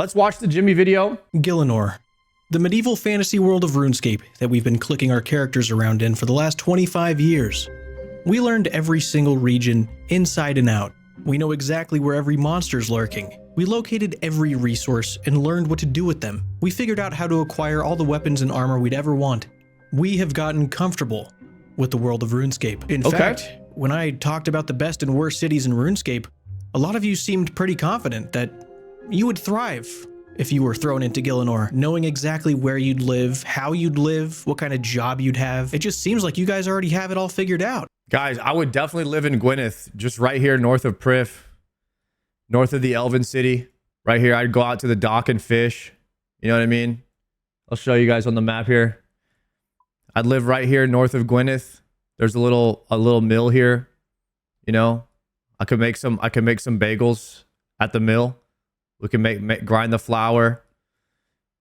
Let's watch the Jimmy video. Gielinor, the medieval fantasy world of RuneScape that we've been clicking our characters around in for the last 25 years. We learned every single region inside and out. We know exactly where every monster's lurking. We located every resource and learned what to do with them. We figured out how to acquire all the weapons and armor we'd ever want. We have gotten comfortable with the world of RuneScape. In fact, when I talked about the best and worst cities in RuneScape, a lot of you seemed pretty confident that you would thrive if you were thrown into Gielinor, knowing exactly where you'd live, how you'd live, what kind of job you'd have. It just seems like you guys already have it all figured out. Guys, I would definitely live in Gwyneth, just right here north of Prif, north of the Elven City. Right here, I'd go out to the dock and fish. You know what I mean? I'll show you guys on the map here. I'd live right here north of Gwyneth. There's a little mill here. You know, I could make some bagels at the mill. We can grind the flour,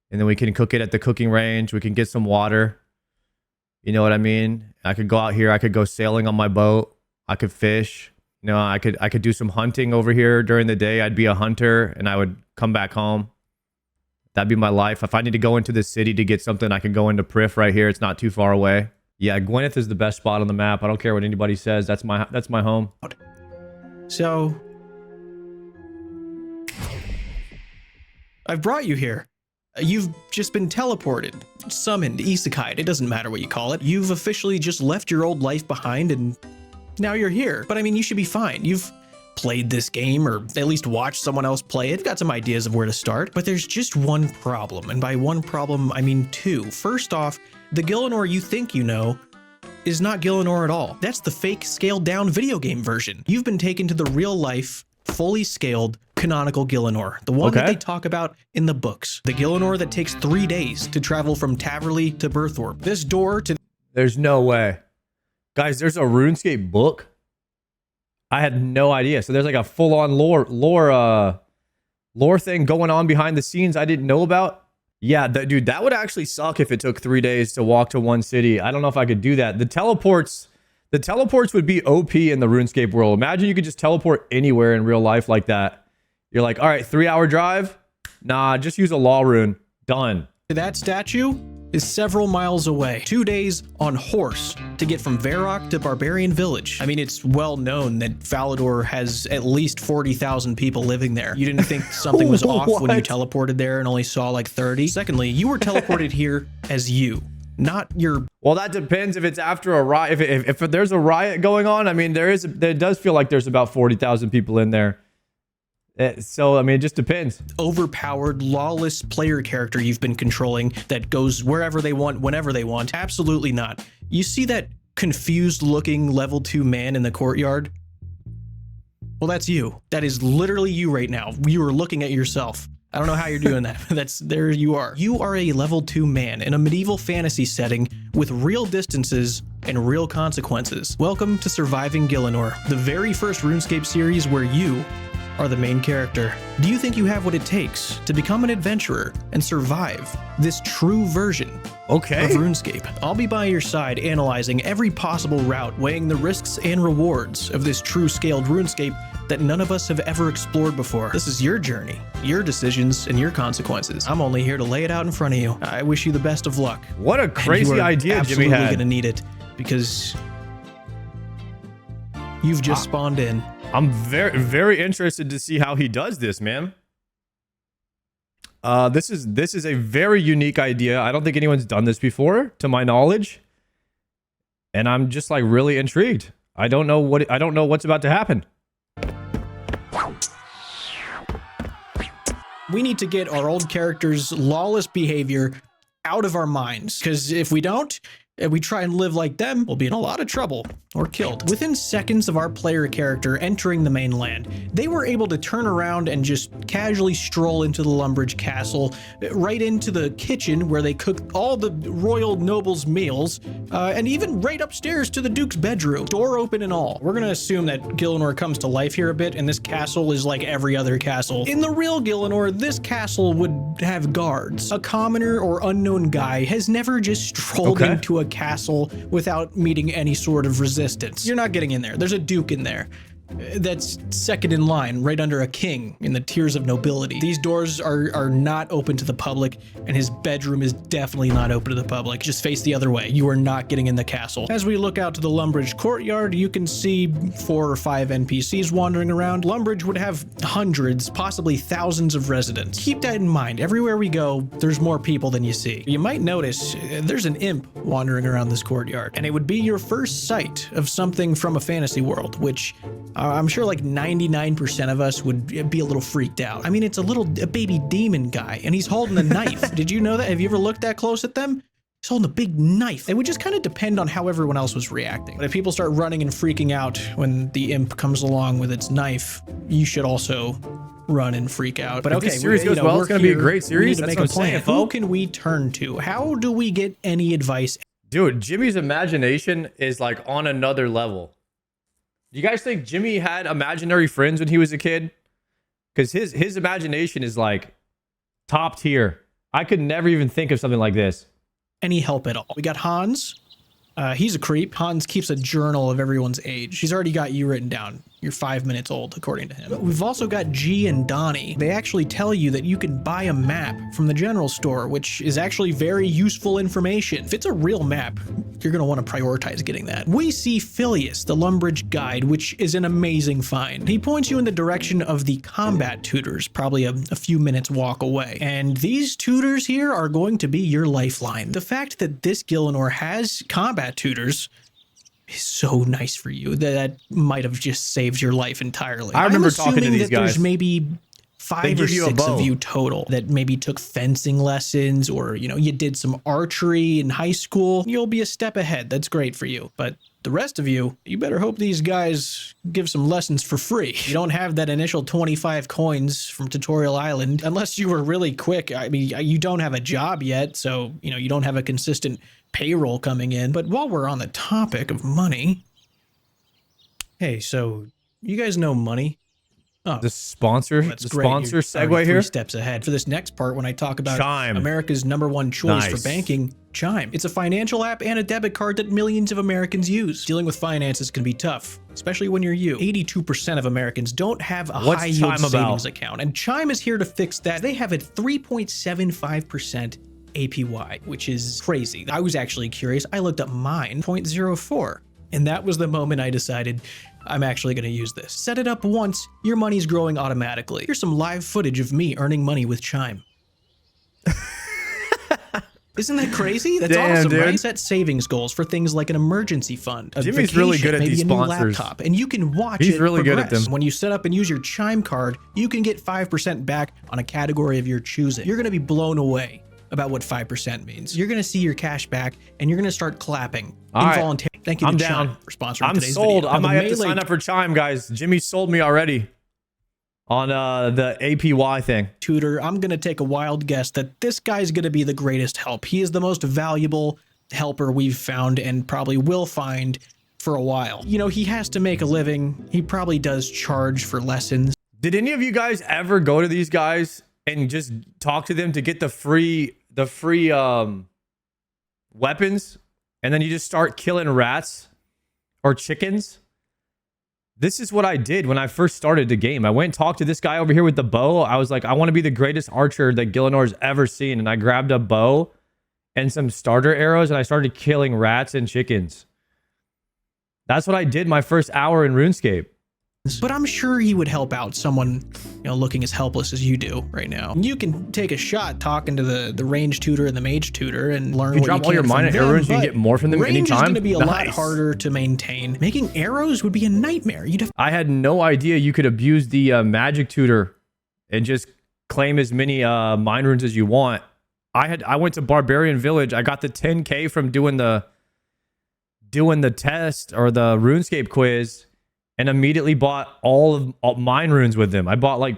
and then we can cook it at the cooking range. We can get some water. You know what I mean? I could go out here. I could go sailing on my boat. I could fish. You know, I could do some hunting over here during the day. I'd be a hunter, and I would come back home. That'd be my life. If I need to go into the city to get something, I can go into Prif right here. It's not too far away. Yeah, Gwyneth is the best spot on the map. I don't care what anybody says. That's my home. So I've brought you here. You've just been teleported, summoned, isekai'd, it doesn't matter what you call it. You've officially just left your old life behind and now you're here. But I mean, you should be fine. You've played this game or at least watched someone else play it. You've got some ideas of where to start, but there's just one problem. And by one problem, I mean two. First off, the Gielinor you think you know is not Gielinor at all. That's the fake scaled down video game version. You've been taken to the real life, fully scaled, canonical Gielinor, the one that they talk about in the books. The Gielinor that takes 3 days to travel from Taverley to Berthorpe. This door to... There's no way. Guys, there's a RuneScape book? I had no idea. So there's like a full-on lore thing going on behind the scenes I didn't know about. Yeah, dude, that would actually suck if it took 3 days to walk to one city. I don't know if I could do that. The teleports would be OP in the RuneScape world. Imagine you could just teleport anywhere in real life like that. You're like, all right, 3-hour drive? Nah, just use a law rune. Done. That statue is several miles away. 2 days on horse to get from Varrock to Barbarian Village. I mean, it's well known that Falador has at least 40,000 people living there. You didn't think something was off when you teleported there and only saw like 30? Secondly, you were teleported here as you. Not your... Well, that depends if it's after a riot. If there's a riot going on, I mean, there does feel like there's about 40,000 people in there. So, I mean, it just depends. Overpowered, lawless player character you've been controlling that goes wherever they want, whenever they want. Absolutely not. You see that confused looking level 2 man in the courtyard? Well, that's you. That is literally you right now. You are looking at yourself. I don't know how you're doing that. There you are. You are a level 2 man in a medieval fantasy setting with real distances and real consequences. Welcome to Surviving Gielinor, the very first RuneScape series where you are the main character. Do you think you have what it takes to become an adventurer and survive this true version of RuneScape? I'll be by your side analyzing every possible route, weighing the risks and rewards of this true scaled RuneScape that none of us have ever explored before. This is your journey, your decisions, and your consequences. I'm only here to lay it out in front of you. I wish you the best of luck. What a crazy idea Jimmy had. Absolutely gonna need it because you've just spawned in. I'm very, very interested to see how he does this, man. This is a very unique idea. I don't think anyone's done this before, to my knowledge. And I'm just like really intrigued. I don't know what's about to happen. We need to get our old characters' lawless behavior out of our minds, because if we don't, and we try and live like them, we'll be in a lot of trouble or killed. Within seconds of our player character entering the mainland, they were able to turn around and just casually stroll into the Lumbridge castle, right into the kitchen where they cook all the royal nobles' meals, and even right upstairs to the Duke's bedroom, door open and all. We're gonna assume that Gielinor comes to life here a bit, and this castle is like every other castle. In the real Gielinor, this castle would have guards. A commoner or unknown guy has never just strolled into a castle without meeting any sort of resistance. You're not getting in there. There's a duke in there. That's second in line, right under a king in the tiers of nobility. These doors are not open to the public, and his bedroom is definitely not open to the public. Just face the other way. You are not getting in the castle. As we look out to the Lumbridge courtyard, you can see 4 or 5 NPCs wandering around. Lumbridge would have hundreds, possibly thousands of residents. Keep that in mind. Everywhere we go, there's more people than you see. You might notice there's an imp wandering around this courtyard, and it would be your first sight of something from a fantasy world, which I'm sure like 99% of us would be a little freaked out. I mean, it's a baby demon guy, and he's holding a knife. Did you know that? Have you ever looked that close at them? He's holding a big knife. It would just kind of depend on how everyone else was reacting. But if people start running and freaking out when the imp comes along with its knife, you should also run and freak out. But okay, this series goes well, it's going to be a great series. We need to make a plan. Who can we turn to? How do we get any advice? Dude, Jimmy's imagination is like on another level. Do you guys think Jimmy had imaginary friends when he was a kid? Because his imagination is like top tier. I could never even think of something like this. Any help at all? We got Hans. He's a creep. Hans keeps a journal of everyone's age. He's already got you written down. You're 5 minutes old, according to him. But we've also got G and Donnie. They actually tell you that you can buy a map from the general store, which is actually very useful information. If it's a real map, you're going to want to prioritize getting that. We see Phileas, the Lumbridge guide, which is an amazing find. He points you in the direction of the combat tutors, probably a few minutes walk away. And these tutors here are going to be your lifeline. The fact that this Gielinor has combat tutors is so nice for you. That might have just saved your life entirely. I remember talking to these that guys. There's maybe 5 or 6 of you total that maybe took fencing lessons, or you did some archery in high school. You'll be a step ahead. That's great for you. But the rest of you better hope these guys give some lessons for free. You don't have that initial 25 coins from Tutorial Island unless you were really quick. I mean, you don't have a job yet, so you don't have a consistent payroll coming in. But while we're on the topic of money, hey, so you guys know money? Oh, the sponsor segue You're here. 3 steps ahead for this next part when I talk about Chime. America's #1 choice for banking. Chime. It's a financial app and a debit card that millions of Americans use. Dealing with finances can be tough, especially when you're you. 82% of Americans don't have a high-yield savings account, and Chime is here to fix that. They have a 3.75% APY, which is crazy. I was actually curious. I looked up mine, 0.04, and that was the moment I decided I'm actually going to use this. Set it up once, your money's growing automatically. Here's some live footage of me earning money with Chime. Isn't that crazy? That's awesome, dude. right? Set savings goals for things like an emergency fund, a Jimmy's vacation, really good at maybe these a new sponsors. laptop, and you can watch He's it really good at progress. them. When you set up and use your Chime card, you can get 5% back on a category of your choosing. You're going to be blown away about what 5% means. You're going to see your cash back, and you're going to start clapping. All right. Involuntarily. Thank you to I'm Chime down for sponsoring I'm today's sold. video. I Now, the might have to melee sign up for Chime, guys. Jimmy sold me already on the APY thing. tutor, I'm going to take a wild guess that this guy's going to be the greatest help. He is the most valuable helper we've found and probably will find for a while. He has to make a living. He probably does charge for lessons. Did any of you guys ever go to these guys and just talk to them to get the free weapons, and then you just start killing rats or chickens? This is what I did when I first started the game. I went and talked to this guy over here with the bow. I was like, I want to be the greatest archer that Gielinor's ever seen. And I grabbed a bow and some starter arrows, and I started killing rats and chickens. That's what I did my first hour in RuneScape. But I'm sure he would help out someone, looking as helpless as you do right now. You can take a shot talking to the range tutor and the mage tutor and learn what you can. Drop all your mine and arrows, you can get more from them anytime. Range is going to be a lot harder to maintain. Making arrows would be a nightmare. I had no idea you could abuse the magic tutor and just claim as many mine runes as you want. I went to Barbarian Village. I got the 10K from doing the test or the RuneScape quiz, and immediately bought all mine runes with them. I bought like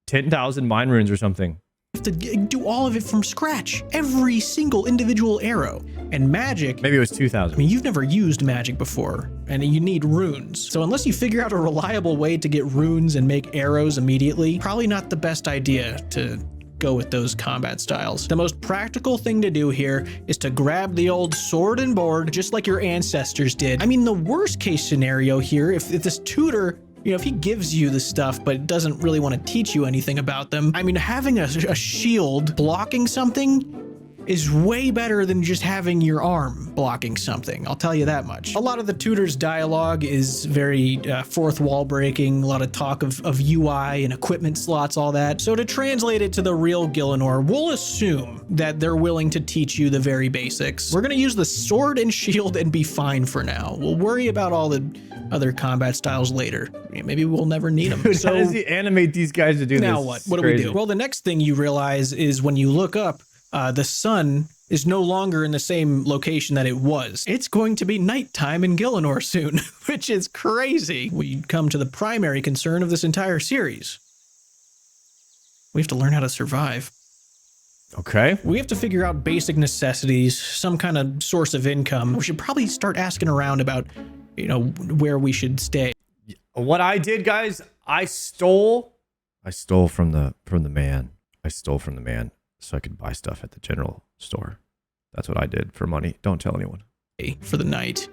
10,000 mine runes or something. You have to do all of it from scratch. Every single individual arrow. And magic... Maybe it was 2,000. I mean, you've never used magic before, and you need runes. So unless you figure out a reliable way to get runes and make arrows immediately, probably not the best idea to go with those combat styles. The most practical thing to do here is to grab the old sword and board, just like your ancestors did. I mean, the worst case scenario here, if this tutor, you know, if he gives you the stuff but doesn't really want to teach you anything about them, I mean, having a shield blocking something is way better than just having your arm blocking something. I'll tell you that much. A lot of the tutor's dialogue is very fourth wall breaking, a lot of talk of UI and equipment slots, all that. So to translate it to the real Gielinor, we'll assume that they're willing to teach you the very basics. We're gonna use the sword and shield and be fine for now. We'll worry about all the other combat styles later. Maybe we'll never need them. Dude, so how does he animate these guys to do now this? what? It's What do we do? Well, the next thing you realize is when you look up, the sun is no longer in the same location that it was. It's going to be nighttime in Gielinor soon, which is crazy. We come to the primary concern of this entire series. We have to learn how to survive. Okay. We have to figure out basic necessities, some kind of source of income. We should probably start asking around about, you know, where we should stay. What I did, guys, I stole from the man. I stole from the man so I could buy stuff at the general store. That's what I did for money. Don't tell anyone. For the nights,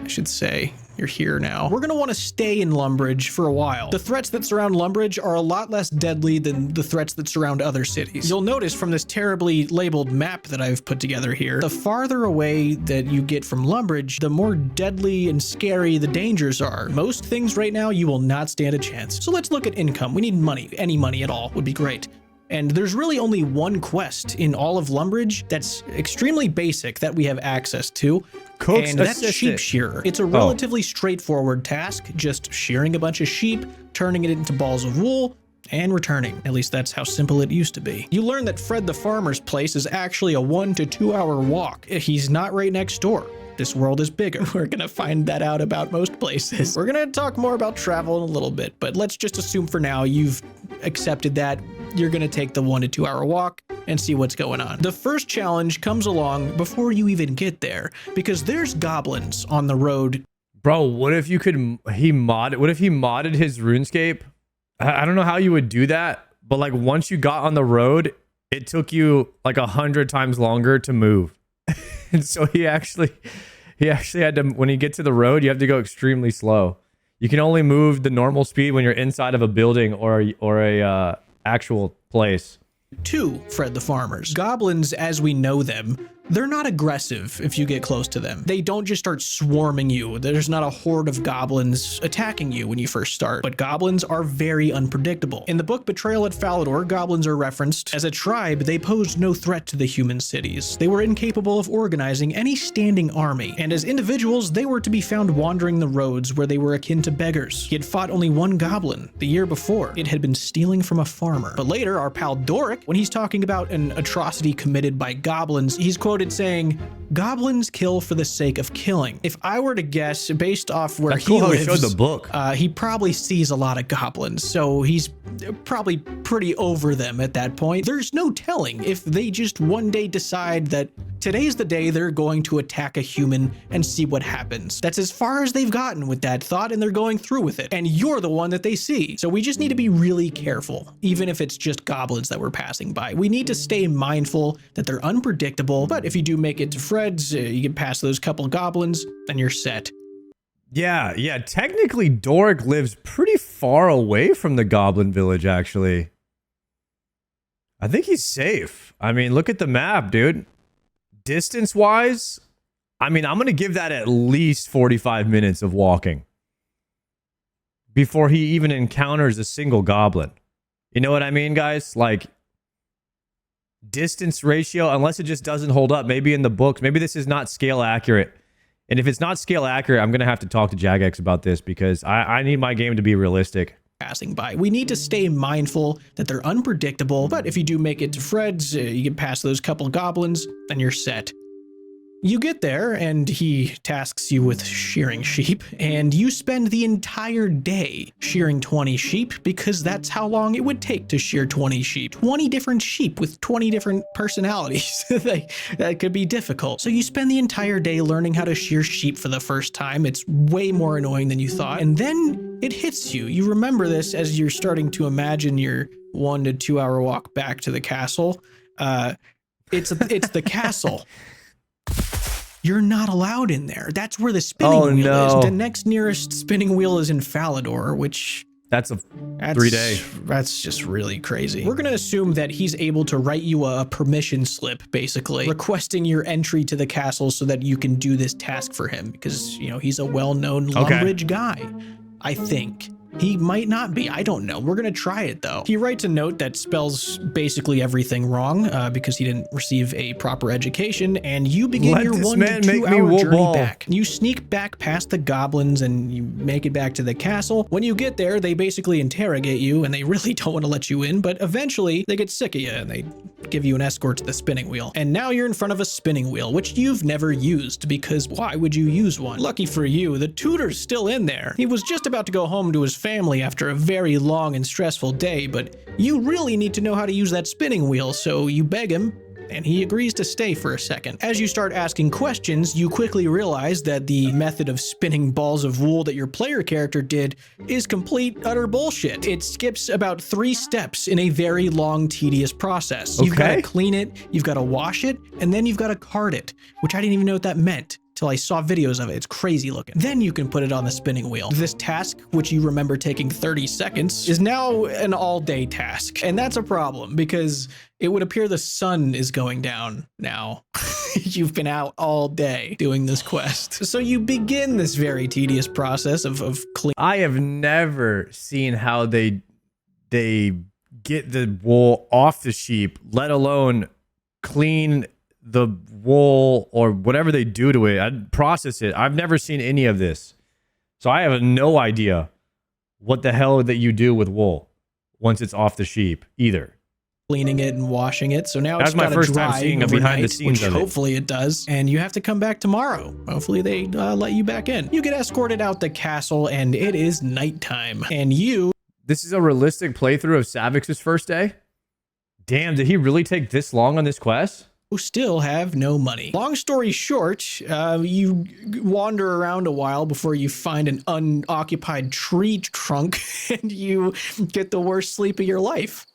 I should say. You're here now. We're gonna want to stay in Lumbridge for a while. The threats that surround Lumbridge are a lot less deadly than the threats that surround other cities. You'll notice from this terribly labeled map that I've put together here, the farther away that you get from Lumbridge, the more deadly and scary the dangers are. Most things right now, you will not stand a chance. So let's look at income. We need money. Any money at all would be great. And there's really only one quest in all of Lumbridge that's extremely basic that we have access to. Cook's and that's assistant. sheep shearer. It's a relatively straightforward task, just shearing a bunch of sheep, turning it into balls of wool, and returning. At least that's how simple it used to be. You learn that Fred the farmer's place is actually a 1 to 2 hour walk. He's not right next door. This world is bigger. We're gonna find that out about most places. We're gonna talk more about travel in a little bit, but let's just assume for now you've accepted that. You're gonna take the 1 to 2 hour walk and see what's going on. The first challenge comes along before you even get there, because there's goblins on the road. Bro, what if you could, what if he modded his RuneScape? I don't know how you would do that, but like once you got on the road, it took you like 100 times longer to move. And so he actually had to, when you get to the road, you have to go extremely slow. You can only move the normal speed when you're inside of a building or a actual place. To Fred the farmers. Goblins, as we know them, they're not aggressive if you get close to them. They don't just start swarming you. There's not a horde of goblins attacking you when you first start, but goblins are very unpredictable. In the book Betrayal at Falador, goblins are referenced. As a tribe, they posed no threat to the human cities. They were incapable of organizing any standing army, and as individuals, they were to be found wandering the roads where they were akin to beggars. He had fought only one goblin the year before. It had been stealing from a farmer. But later, our pal Doric, when he's talking about an atrocity committed by goblins, he's quoted saying, "Goblins kill for the sake of killing." If I were to guess, based off where That's cool he how lives, he showed the book. he probably sees a lot of goblins, so he's probably pretty over them at that point. There's no telling if they just one day decide that today's the day they're going to attack a human and see what happens. That's as far as they've gotten with that thought, and they're going through with it. And you're the one that they see. So we just need to be really careful, even if it's just goblins that we're passing by. We need to stay mindful that they're unpredictable, but if you do make it to Fred's, you get past those couple goblins, then you're set. Yeah. Technically, Doric lives pretty far away from the goblin village, actually. I think he's safe. I mean, look at the map, dude. Distance-wise, I mean, I'm going to give that at least 45 minutes of walking before he even encounters a single goblin. You know what I mean, guys? Like, distance ratio, unless it just doesn't hold up. Maybe in the books, maybe this is not scale accurate. And if it's not scale accurate, I'm going to have to talk to Jagex about this because I need my game to be realistic. Passing by. We need to stay mindful that they're unpredictable, but if you do make it to Fred's, you get past those couple goblins, then you're set. You get there, and he tasks you with shearing sheep, and you spend the entire day shearing 20 sheep because that's how long it would take to shear 20 sheep. 20 different sheep with 20 different personalities. That could be difficult. So you spend the entire day learning how to shear sheep for the first time. It's way more annoying than you thought. And then it hits you. You remember this as you're starting to imagine your 1 to 2 hour walk back to the castle. It's the castle. You're not allowed in there. That's where the spinning wheel is. The next nearest spinning wheel is in Falador, which... That's 3 day. That's just really crazy. We're going to assume that he's able to write you a permission slip, basically, requesting your entry to the castle so that you can do this task for him because, you know, he's a well-known Lumbridge guy, I think. He might not be. I don't know. We're going to try it, though. He writes a note that spells basically everything wrong because he didn't receive a proper education, and you begin your 1 to 2 hour journey back. You sneak back past the goblins, and you make it back to the castle. When you get there, they basically interrogate you, and they really don't want to let you in, but eventually they get sick of you, and they give you an escort to the spinning wheel. And now you're in front of a spinning wheel, which you've never used, because why would you use one? Lucky for you, the tutor's still in there. He was just about to go home to his family after a very long and stressful day, but you really need to know how to use that spinning wheel, so you beg him, and he agrees to stay for a second. As you start asking questions, you quickly realize that the method of spinning balls of wool that your player character did is complete utter bullshit. It skips about 3 steps in a very long, tedious process. You've got to clean it, you've got to wash it, and then you've got to card it, which I didn't even know what that meant till I saw videos of it. It's crazy looking. Then you can put it on the spinning wheel. This task, which you remember taking 30 seconds, is now an all-day task. And that's a problem because it would appear the sun is going down now. You've been out all day doing this quest. So you begin this very tedious process of cleaning. I have never seen how they get the wool off the sheep, let alone clean the wool or whatever they do to it. I'd process it. I've never seen any of this. So I have no idea what the hell that you do with wool once it's off the sheep either. Cleaning it and washing it. So now it's my first time seeing a behind the scenes of it. Hopefully it does. And you have to come back tomorrow. Hopefully they let you back in. You get escorted out the castle and it is nighttime. And you... This is a realistic playthrough of Savix's first day? Damn, did he really take this long on this quest? Still have no money. Long story short, you wander around a while before you find an unoccupied tree trunk and you get the worst sleep of your life.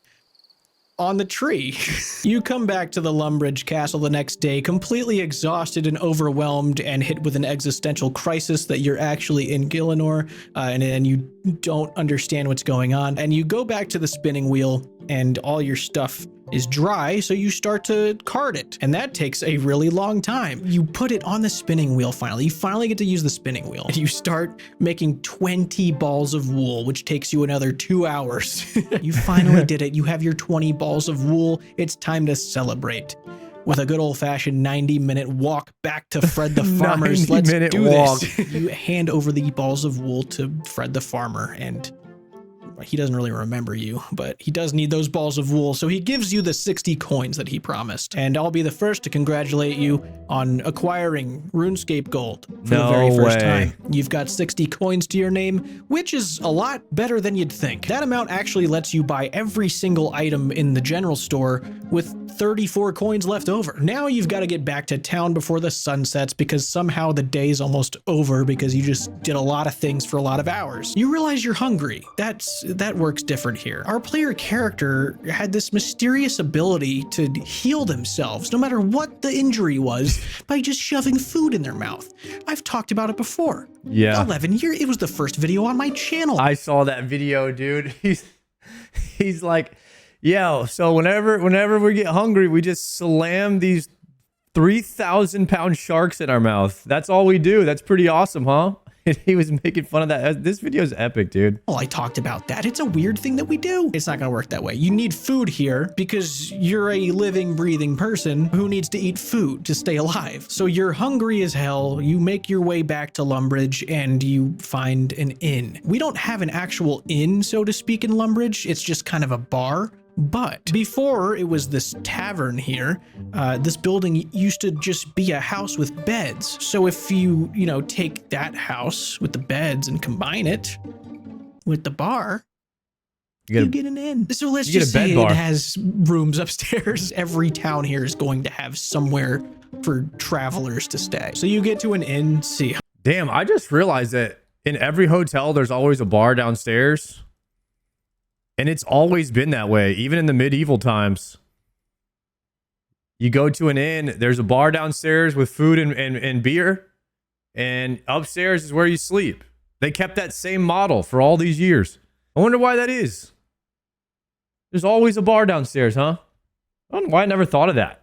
On the tree. You come back to the Lumbridge castle the next day completely exhausted and overwhelmed and hit with an existential crisis that you're actually in Gielinor and you don't understand what's going on. And you go back to the spinning wheel and all your stuff is dry, so you start to card it. And that takes a really long time. You put it on the spinning wheel finally. You finally get to use the spinning wheel. You start making 20 balls of wool, which takes you another 2 hours. You finally did it. You have your 20 balls of wool. It's time to celebrate with a good old-fashioned 90-minute walk back to Fred the Farmer's. Let's do this. You hand over the balls of wool to Fred the Farmer, and he doesn't really remember you, but he does need those balls of wool, so he gives you the 60 coins that he promised. And I'll be the first to congratulate you on acquiring RuneScape Gold for the very first time. You've got 60 coins to your name, which is a lot better than you'd think. That amount actually lets you buy every single item in the general store with 34 coins left over. Now you've got to get back to town before the sun sets because somehow the day's almost over because you just did a lot of things for a lot of hours. You realize you're hungry. That works different here. Our player character had this mysterious ability to heal themselves, no matter what the injury was, by just shoving food in their mouth. I've talked about it before. Yeah. 11 years. It was the first video on my channel. I saw that video, dude. He's like, yo, so whenever we get hungry, we just slam these 3,000-pound sharks in our mouth. That's all we do. That's pretty awesome, huh? And he was making fun of that. This video is epic, dude. Well, I talked about that. It's a weird thing that we do. It's not going to work that way. You need food here because you're a living, breathing person who needs to eat food to stay alive. So you're hungry as hell. You make your way back to Lumbridge and you find an inn. We don't have an actual inn, so to speak, in Lumbridge. It's just kind of a bar. But before it was this tavern here, this building used to just be a house with beds. So if you take that house with the beds and combine it with the bar, you get an inn. So let's just say it has rooms upstairs. Every town here is going to have somewhere for travelers to stay. So you get to an inn, see. Damn, I just realized that in every hotel, there's always a bar downstairs. And it's always been that way, even in the medieval times. You go to an inn, there's a bar downstairs with food and beer. And upstairs is where you sleep. They kept that same model for all these years. I wonder why that is. There's always a bar downstairs, huh? I don't know why I never thought of that.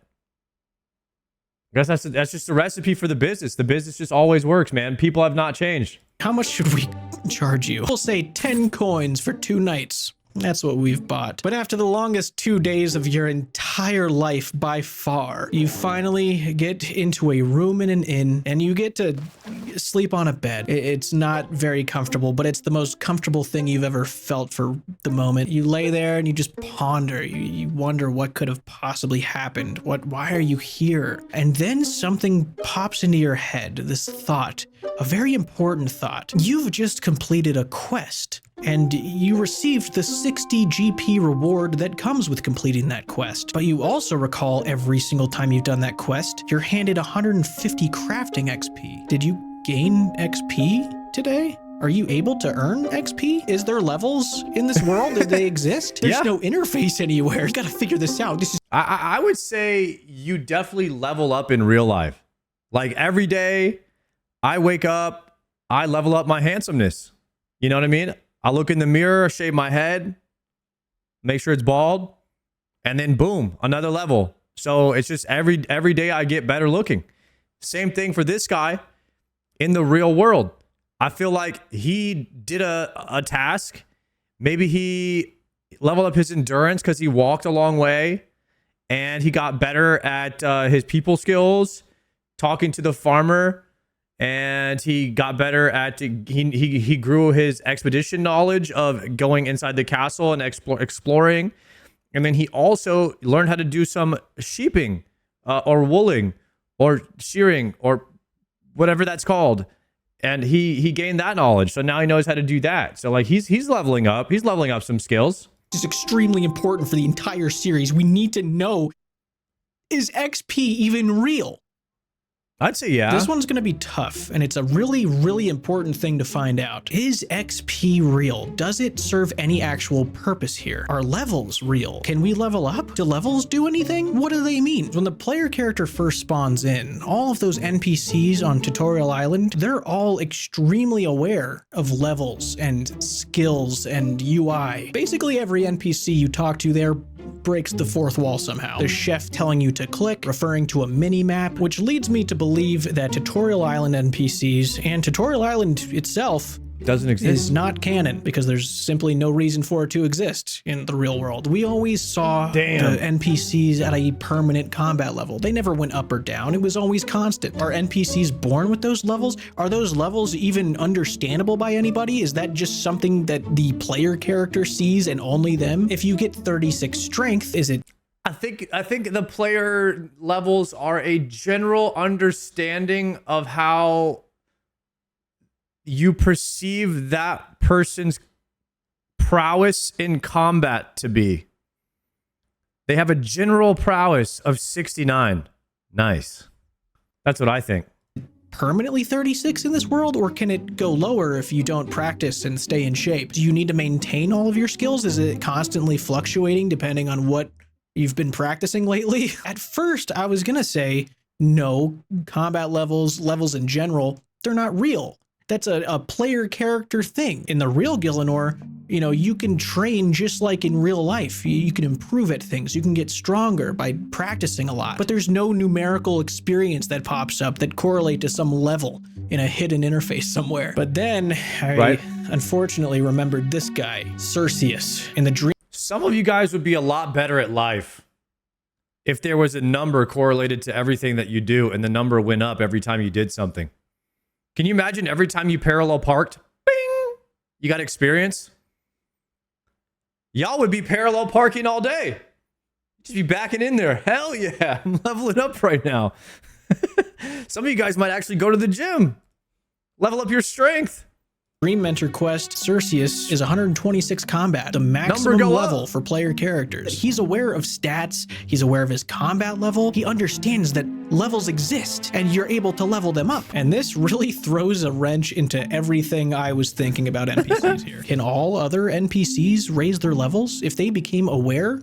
I guess that's just a recipe for the business. The business just always works, man. People have not changed. How much should we charge you? We'll say 10 coins for 2 nights. That's what we've bought. But after the longest 2 days of your entire life by far, you finally get into a room in an inn and you get to sleep on a bed. It's not very comfortable, but it's the most comfortable thing you've ever felt for the moment. You lay there and you just ponder. You wonder what could have possibly happened. Why are you here? And then something pops into your head, this thought, a very important thought. You've just completed a quest and you received the 60 GP reward that comes with completing that quest. But you also recall every single time you've done that quest, you're handed 150 crafting XP. Did you gain XP today? Are you able to earn XP? Is there levels in this world? Do they exist? There's no interface anywhere. You gotta figure this out. This is I would say you definitely level up in real life. Like every day I wake up, I level up my handsomeness. You know what I mean? I look in the mirror, shave my head, make sure it's bald, and then boom, another level. So it's just every day I get better looking. Same thing for this guy in the real world. I feel like he did a task. Maybe he leveled up his endurance because he walked a long way and he got better at his people skills, talking to the farmer. And he got better at, he grew his expedition knowledge of going inside the castle and exploring. And then he also learned how to do some sheeping or wooling or shearing or whatever that's called. And he gained that knowledge. So now he knows how to do that. So like he's leveling up. He's leveling up some skills. This is extremely important for the entire series. We need to know, is XP even real? I'd say yeah. This one's going to be tough, and it's a really, really important thing to find out. Is XP real? Does it serve any actual purpose here? Are levels real? Can we level up? Do levels do anything? What do they mean? When the player character first spawns in, all of those NPCs on Tutorial Island, they're all extremely aware of levels and skills and UI. Basically, every NPC you talk to there breaks the fourth wall somehow. The chef telling you to click, referring to a mini-map, which leads me to believe that Tutorial Island NPCs and Tutorial Island itself doesn't exist. Is not canon because there's simply no reason for it to exist in the real world. We always saw the NPCs at a permanent combat level. They never went up or down. It was always constant. Are NPCs born with those levels? Are those levels even understandable by anybody? Is that just something that the player character sees and only them? If you get 36 strength, is it? I think the player levels are a general understanding of how you perceive that person's prowess in combat to be. They have a general prowess of 69. Nice. That's what I think. Permanently 36 in this world, or can it go lower if you don't practice and stay in shape? Do you need to maintain all of your skills? Is it constantly fluctuating depending on what you've been practicing lately? At first, I was gonna say, no, combat levels in general, they're not real. That's a player character thing. In the real Gielinor, you know, you can train just like in real life. You can improve at things. You can get stronger by practicing a lot. But there's no numerical experience that pops up that correlate to some level in a hidden interface somewhere. But then I unfortunately remembered this guy, Cerseus, in the dream. Some of you guys would be a lot better at life if there was a number correlated to everything that you do and the number went up every time you did something. Can you imagine every time you parallel parked, bing, you got experience? Y'all would be parallel parking all day. Just be backing in there. Hell yeah, I'm leveling up right now. Some of you guys might actually go to the gym. Level up your strength. Dream Mentor quest, Cerseus is 126 combat, the maximum level for player characters. He's aware of stats, he's aware of his combat level, he understands that levels exist and you're able to level them up. And this really throws a wrench into everything I was thinking about NPCs here. Can all other NPCs raise their levels? If they became aware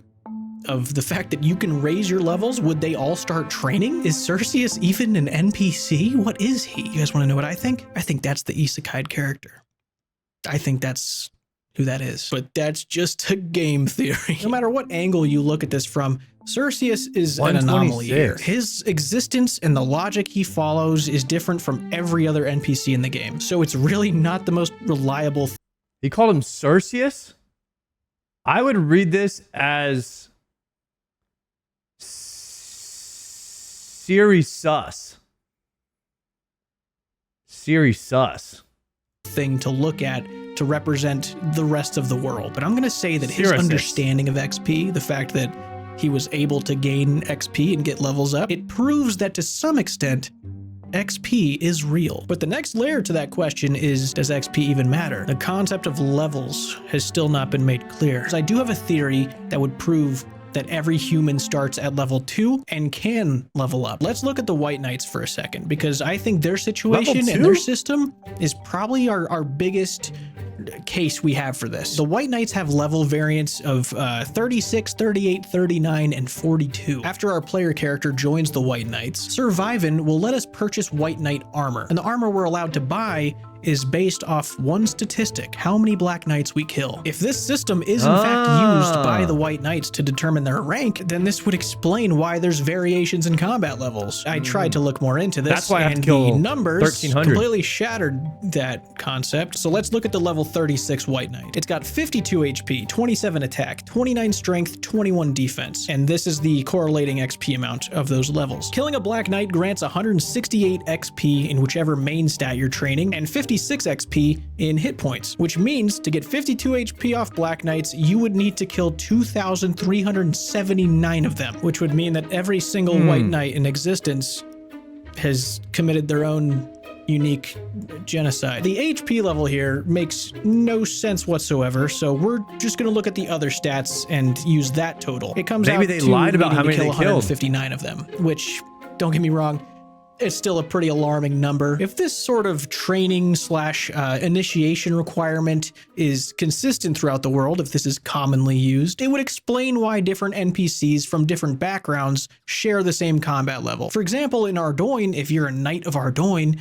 of the fact that you can raise your levels, would they all start training? Is Cerseus even an NPC? What is he? You guys want to know what I think? I think that's the isekai character. I think that's who that is. But that's just a game theory. No matter what angle you look at this from, Cerseus is an anomaly here. His existence and the logic he follows is different from every other NPC in the game. So it's really not the most reliable. He called him Cerseus? I would read this as Siri sus. Siri sus. Thing to look at to represent the rest of the world. But I'm going to say that his understanding of XP, the fact that he was able to gain XP and get levels up, it proves that to some extent, XP is real. But the next layer to that question is, does XP even matter? The concept of levels has still not been made clear. So I do have a theory that would prove that every human starts at level 2 and can level up. Let's look at the White Knights for a second, because I think their situation and their system is probably our biggest case we have for this. The White Knights have level variants of 36, 38, 39, and 42. After our player character joins the White Knights, Survivin will let us purchase White Knight armor. And the armor we're allowed to buy is based off one statistic: how many Black Knights we kill. If this system is in fact used by the White Knights to determine their rank, then this would explain why there's variations in combat levels. I tried to look more into this, that's why I have to and kill the numbers 1300. completely shattered that concept. So let's look at the level 36 White Knight. It's got 52 HP, 27 attack, 29 strength, 21 defense, and this is the correlating XP amount of those levels. Killing a Black Knight grants 168 XP in whichever main stat you're training, and 56 XP in hit points, which means to get 52 HP off Black Knights, you would need to kill 2,379 of them, which would mean that every single White Knight in existence has committed their own unique genocide. The HP level here makes no sense whatsoever, so we're just going to look at the other stats and use that total. It comes Maybe out they to lied about how many kill they killed. 159 of them, which, don't get me wrong, it's still a pretty alarming number. If this sort of training slash initiation requirement is consistent throughout the world, if this is commonly used, it would explain why different NPCs from different backgrounds share the same combat level. For example, in Ardoin, if you're a Knight of Ardoin,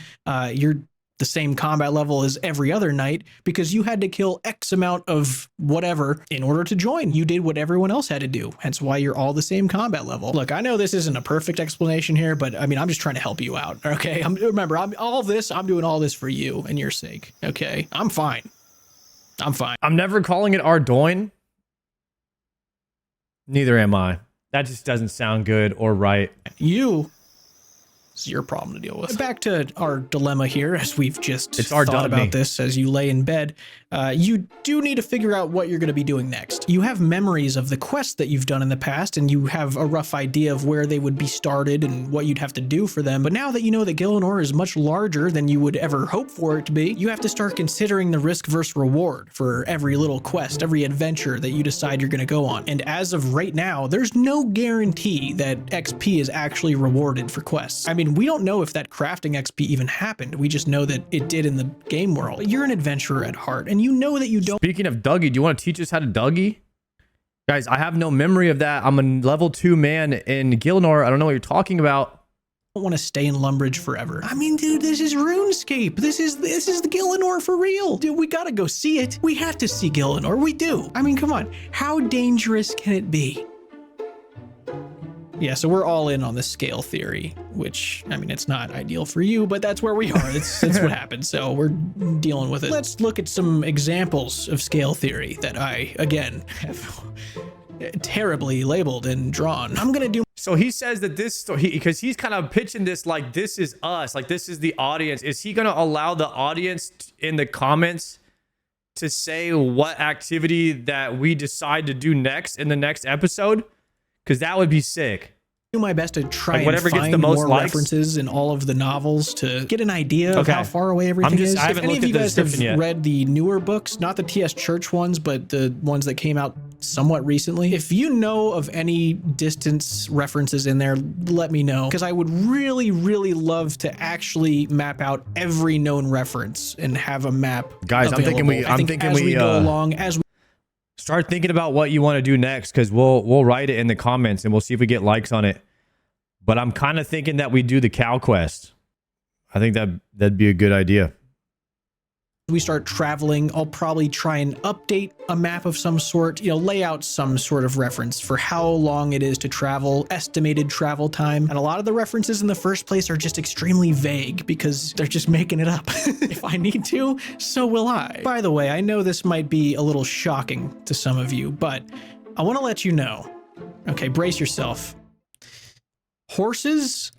you're the same combat level as every other knight because you had to kill X amount of whatever in order to join. You did what everyone else had to do. Hence why you're all the same combat level. Look, I know this isn't a perfect explanation here, but I mean, I'm just trying to help you out. Okay. Remember, I'm doing all this for you and your sake. Okay. I'm fine. I'm never calling it Ardoin. Neither am I. That just doesn't sound good or right. It's your problem to deal with. Back to our dilemma here, as we've just our thought about me. this as you lay in bed. You do need to figure out what you're going to be doing next. You have memories of the quests that you've done in the past, and you have a rough idea of where they would be started and what you'd have to do for them. But now that you know that Gielinor is much larger than you would ever hope for it to be, you have to start considering the risk versus reward for every little quest, every adventure that you decide you're going to go on. And as of right now, there's no guarantee that XP is actually rewarded for quests. I mean, we don't know if that crafting XP even happened. We just know that it did in the game world. But you're an adventurer at heart, and you know that you don't. Speaking of Dougie, do you want to teach us how to Dougie? Guys, I have no memory of that. I'm a level 2 man in Gielinor. I don't know what you're talking about. Want to stay in Lumbridge forever. I mean, dude, this is Runescape. This is the Gielinor for real. Dude, we gotta go see it. We have to see Gielinor. We do. I mean, come on. How dangerous can it be? Yeah, so we're all in on the scale theory, which, I mean, it's not ideal for you, but that's where we are. It's what happens, so we're dealing with it. Let's look at some examples of scale theory that I, again, have terribly labeled and drawn. I'm gonna do. So he says that this, because he's kind of pitching this like this is us, like this is the audience. Is he gonna allow the audience in the comments to say what activity that we decide to do next in the next episode? Because that would be sick. Do my best to try like and find more references in all of the novels to get an idea of how far away everything is. I If haven't any looked of you at the guys have description yet. read the newer books, not the T.S. Church ones, but the ones that came out somewhat recently. If you know of any distance references in there, let me know, because I would really, really love to actually map out every known reference and have a map. Guys, I'm thinking we go along as we start thinking about what you want to do next, because we'll write it in the comments and we'll see if we get likes on it. But I'm kind of thinking that we do the cow quest. I think that'd be a good idea. we start traveling, I'll probably try and update a map of some sort, lay out some sort of reference for how long it is to travel, estimated travel time. And a lot of the references in the first place are just extremely vague because they're just making it up. If I need to, so will I. By the way, I know this might be a little shocking to some of you, but I want to let you know. Okay, brace yourself. Horses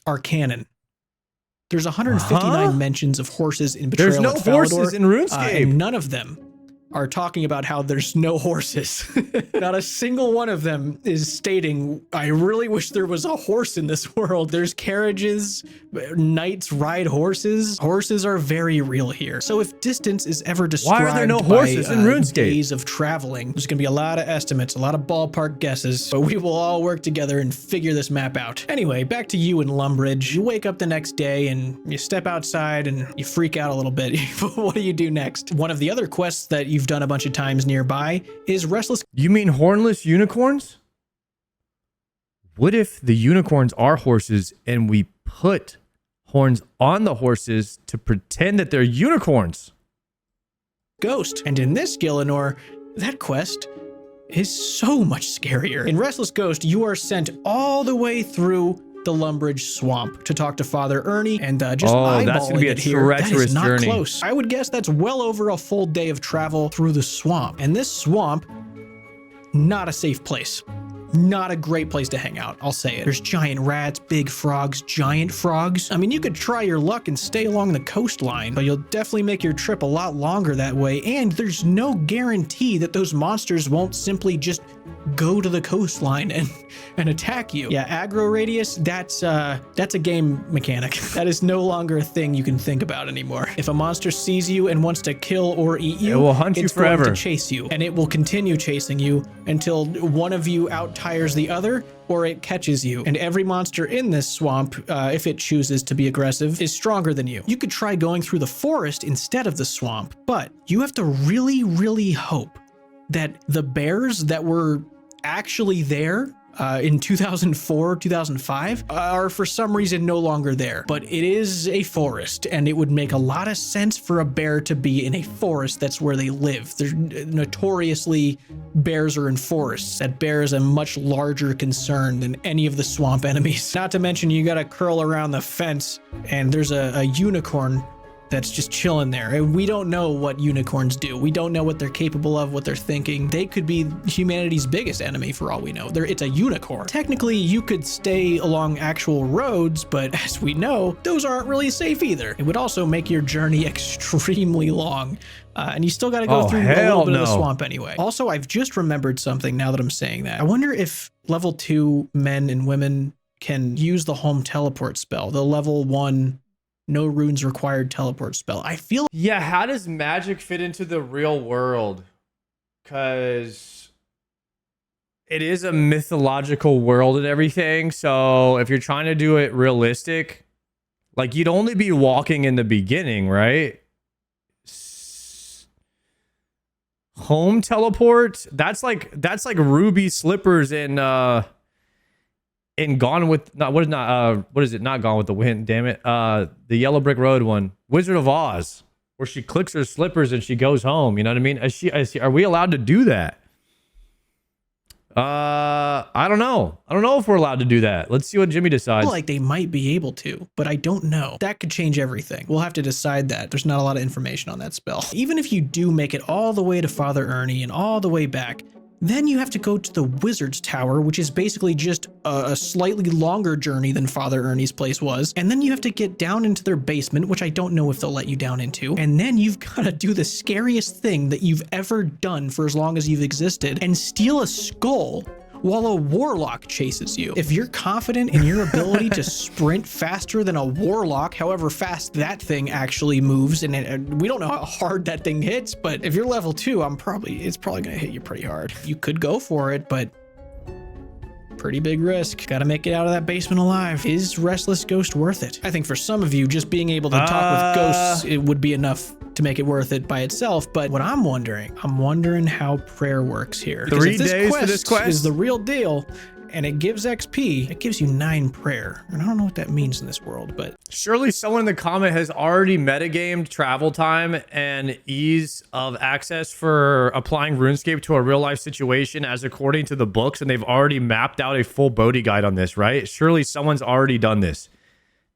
are canon. There's 159 mentions of horses in Betrayal There's no at Falador, horses in RuneScape. and none of them are talking about how there's no horses. Not a single one of them is stating, I really wish there was a horse in this world. There's carriages, knights ride horses. Horses are very real here. So if distance is ever described why are there no horses in RuneScape? Days of traveling, there's gonna be a lot of estimates, a lot of ballpark guesses, but we will all work together and figure this map out. Anyway, back to you in Lumbridge. You wake up the next day and you step outside and you freak out a little bit. What do you do next? One of the other quests that you've done a bunch of times nearby is Restless. You mean hornless unicorns? What if the unicorns are horses and we put horns on the horses to pretend that they're unicorns? Ghost. And in this Gielinor, that quest is so much scarier. In Restless Ghost, you are sent all the way through the Lumbridge swamp to talk to Father Ernie, and just eyeballing that's gonna be a treacherous that is not journey. close. I would guess that's well over a full day of travel through the swamp. And this swamp, not a safe place. Not a great place to hang out, I'll say it. There's giant rats, big frogs, giant frogs. I mean, you could try your luck and stay along the coastline, but you'll definitely make your trip a lot longer that way, and there's no guarantee that those monsters won't simply just go to the coastline and attack you. Yeah, aggro radius, that's a game mechanic. That is no longer a thing you can think about anymore. If a monster sees you and wants to kill or eat you, it will hunt you forever. It's going to chase you, and it will continue chasing you until one of you out-tires the other, or it catches you. And every monster in this swamp, if it chooses to be aggressive, is stronger than you. You could try going through the forest instead of the swamp, but you have to really, really hope that the bears that were actually there in 2004, 2005 are for some reason no longer there. But it is a forest, and it would make a lot of sense for a bear to be in a forest. That's where they live. They're notoriously, bears are in forests. That bear is a much larger concern than any of the swamp enemies. Not to mention, you gotta curl around the fence, and there's a unicorn that's just chilling there. And we don't know what unicorns do. We don't know what they're capable of, what they're thinking. They could be humanity's biggest enemy for all we know. It's a unicorn. Technically, you could stay along actual roads, but as we know, those aren't really safe either. It would also make your journey extremely long. And you still got to go through a little bit of the swamp anyway. Also, I've just remembered something now that I'm saying that. I wonder if level 2 men and women can use the home teleport spell, the level 1 no runes required teleport spell. I feel... Yeah, how does magic fit into the real world? Because it is a mythological world and everything. So if you're trying to do it realistic, like you'd only be walking in the beginning, right? Home teleport? That's like ruby slippers in Gone with not what is it? Not Gone with the Wind, damn it. The Yellow Brick Road one, Wizard of Oz, where she clicks her slippers and she goes home. You know what I mean? Are we allowed to do that? I don't know. I don't know if we're allowed to do that. Let's see what Jimmy decides. I feel like they might be able to, but I don't know. That could change everything. We'll have to decide that. There's not a lot of information on that spell. Even if you do make it all the way to Father Ernie and all the way back, then you have to go to the Wizard's Tower, which is basically just a slightly longer journey than Father Ernie's place was. And then you have to get down into their basement, which I don't know if they'll let you down into. And then you've got to do the scariest thing that you've ever done for as long as you've existed and steal a skull while a warlock chases you. If you're confident in your ability to sprint faster than a warlock, however fast that thing actually moves, and we don't know how hard that thing hits, but if you're level 2, it's probably gonna hit you pretty hard. You could go for it, but pretty big risk. Gotta make it out of that basement alive. Is Restless Ghost worth it? I think for some of you, just being able to talk with ghosts, it would be enough to make it worth it by itself. But what I'm wondering how prayer works here. 3 days for this quest is the real deal, and it gives XP. It gives you 9 prayer. And I don't know what that means in this world, but surely someone in the comment has already metagamed travel time and ease of access for applying RuneScape to a real life situation as according to the books, and they've already mapped out a full Bodhi guide on this, right? Surely someone's already done this.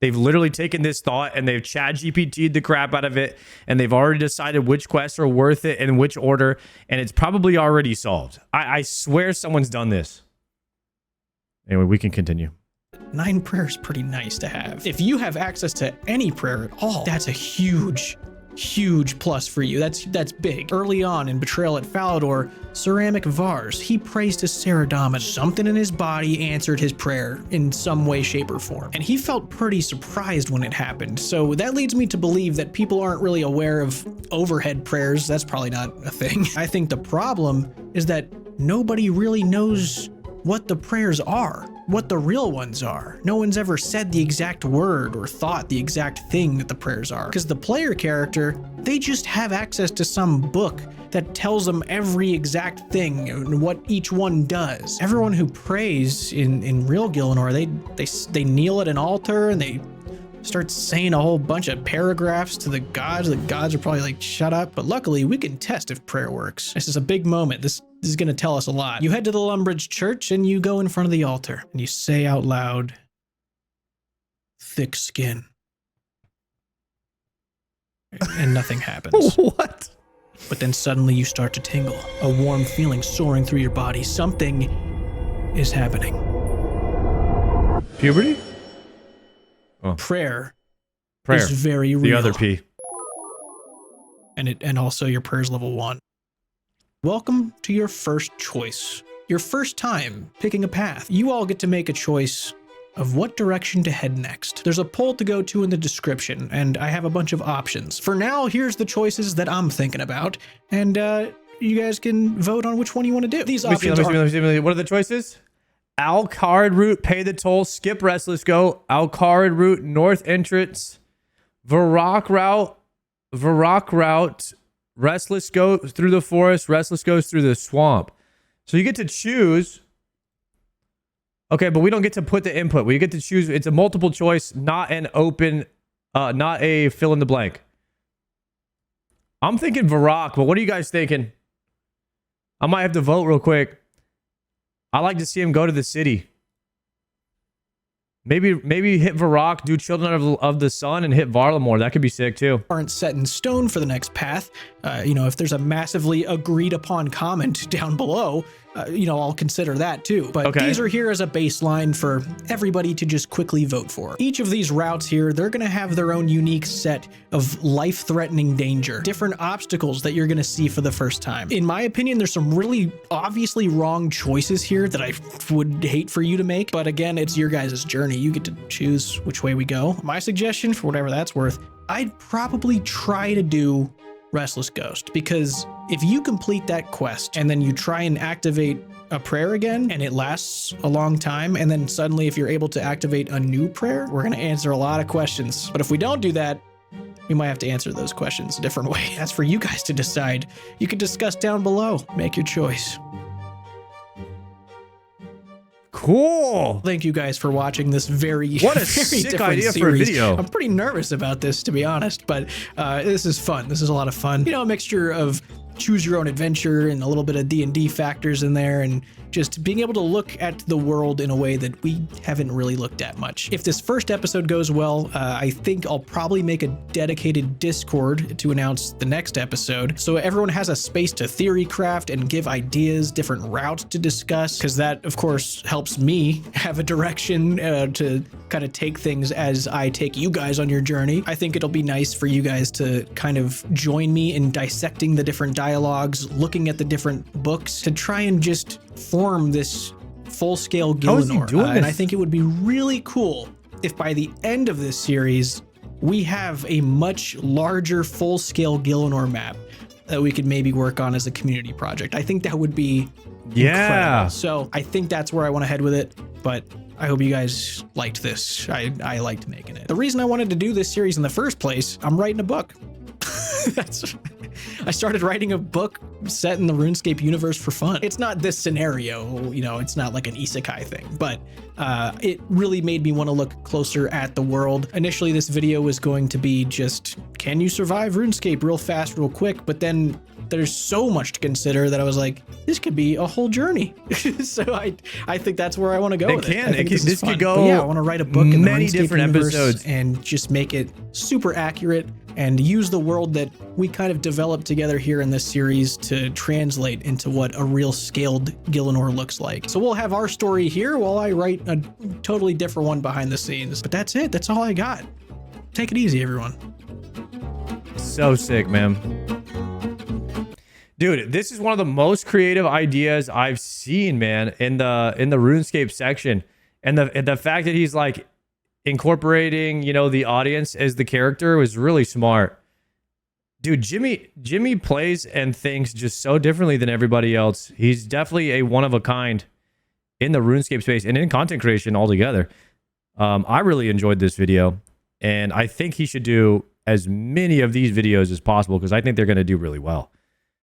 They've literally taken this thought and they've chat GPT'd the crap out of it, and they've already decided which quests are worth it and which order, and it's probably already solved. I swear someone's done this. Anyway, we can continue. 9 prayer is pretty nice to have. If you have access to any prayer at all, that's a huge plus for you. That's big. Early on in Betrayal at Falador, Ceramic Vars, he prays to Sardaco. Something in his body answered his prayer in some way, shape, or form. And he felt pretty surprised when it happened. So that leads me to believe that people aren't really aware of overhead prayers. That's probably not a thing. I think the problem is that nobody really knows what the prayers are, what the real ones are. No one's ever said the exact word or thought the exact thing that the prayers are. Because the player character, they just have access to some book that tells them every exact thing and what each one does. Everyone who prays in real Gielinor, they kneel at an altar and they start saying a whole bunch of paragraphs to the gods. The gods are probably like, shut up. But luckily, we can test if prayer works. This is a big moment. This is going to tell us a lot. You head to the Lumbridge church and you go in front of the altar and you say out loud, thick skin. And nothing happens. What? But then suddenly you start to tingle, a warm feeling soaring through your body. Something is happening. Puberty? Oh. Prayer is very real. The other P. And also your prayer's level 1. Welcome to your first choice. Your first time picking a path. You all get to make a choice of what direction to head next. There's a poll to go to in the description, and I have a bunch of options. For now, here's the choices that I'm thinking about, and you guys can vote on which one you want to do. These options What are the choices? Alcard route, pay the toll, skip Restless Go. Alcard route, north entrance. Varrock route, Restless Go through the forest, Restless goes through the swamp. So you get to choose. Okay, but we don't get to put the input. We get to choose. It's a multiple choice, not an open, not a fill in the blank. I'm thinking Varrock, but what are you guys thinking? I might have to vote real quick. I like to see him go to the city. Maybe hit Varrock, do Children of the Sun, and hit Varlamore. That could be sick too. Aren't set in stone for the next path. If there's a massively agreed upon comment down below, I'll consider that too. But these are here as a baseline for everybody to just quickly vote for. Each of these routes here, they're going to have their own unique set of life-threatening danger, different obstacles that you're going to see for the first time. In my opinion, there's some really obviously wrong choices here that I would hate for you to make. But again, it's your guys' journey. You get to choose which way we go. My suggestion, for whatever that's worth, I'd probably try to do Restless Ghost, because if you complete that quest and then you try and activate a prayer again and it lasts a long time, and then suddenly if you're able to activate a new prayer, we're going to answer a lot of questions. But if we don't do that, we might have to answer those questions a different way. That's for you guys to decide. You can discuss down below. Make your choice. Cool. Thank you guys for watching this very, what a very sick different idea series. for a video. I'm pretty nervous about this, to be honest, but this is fun. This is a lot of fun. A mixture of choose your own adventure and a little bit of D&D factors in there, and just being able to look at the world in a way that we haven't really looked at much. If this first episode goes well, I think I'll probably make a dedicated Discord to announce the next episode, so everyone has a space to theory craft and give ideas, different routes to discuss, because that, of course, helps me have a direction to kind of take things as I take you guys on your journey. I think it'll be nice for you guys to kind of join me in dissecting the different dialogues, looking at the different books, to try and just form this full-scale How is he Gielinor. doing And I this? think it would be really cool if by the end of this series, we have a much larger full-scale Gielinor map that we could maybe work on as a community project. I think that would be incredible. So I think that's where I want to head with it, but I hope you guys liked this. I liked making it. The reason I wanted to do this series in the first place, I'm writing a book. I started writing a book set in the RuneScape universe for fun. It's not this scenario, you know, it's not like an isekai thing, but it really made me want to look closer at the world. Initially, this video was going to be just, can you survive RuneScape real fast, real quick? But then there's so much to consider that I was like, this could be a whole journey. So I think that's where I want to go with it. I think this could go. But yeah, I want to write a book in the RuneScape different universe episodes and just make it super accurate and use the world that we kind of developed together here in this series to translate into what a real scaled Gielinor looks like. So we'll have our story here while I write a totally different one behind the scenes. But that's it. That's all I got. Take it easy, everyone. So sick, man. Dude, this is one of the most creative ideas I've seen, man, in the RuneScape section. And the fact that he's like incorporating, you know, the audience as the character was really smart. Dude, Jimmy plays and thinks just so differently than everybody else. He's definitely a one of a kind in the RuneScape space and in content creation altogether. I really enjoyed this video, and I think he should do as many of these videos as possible because I think they're going to do really well.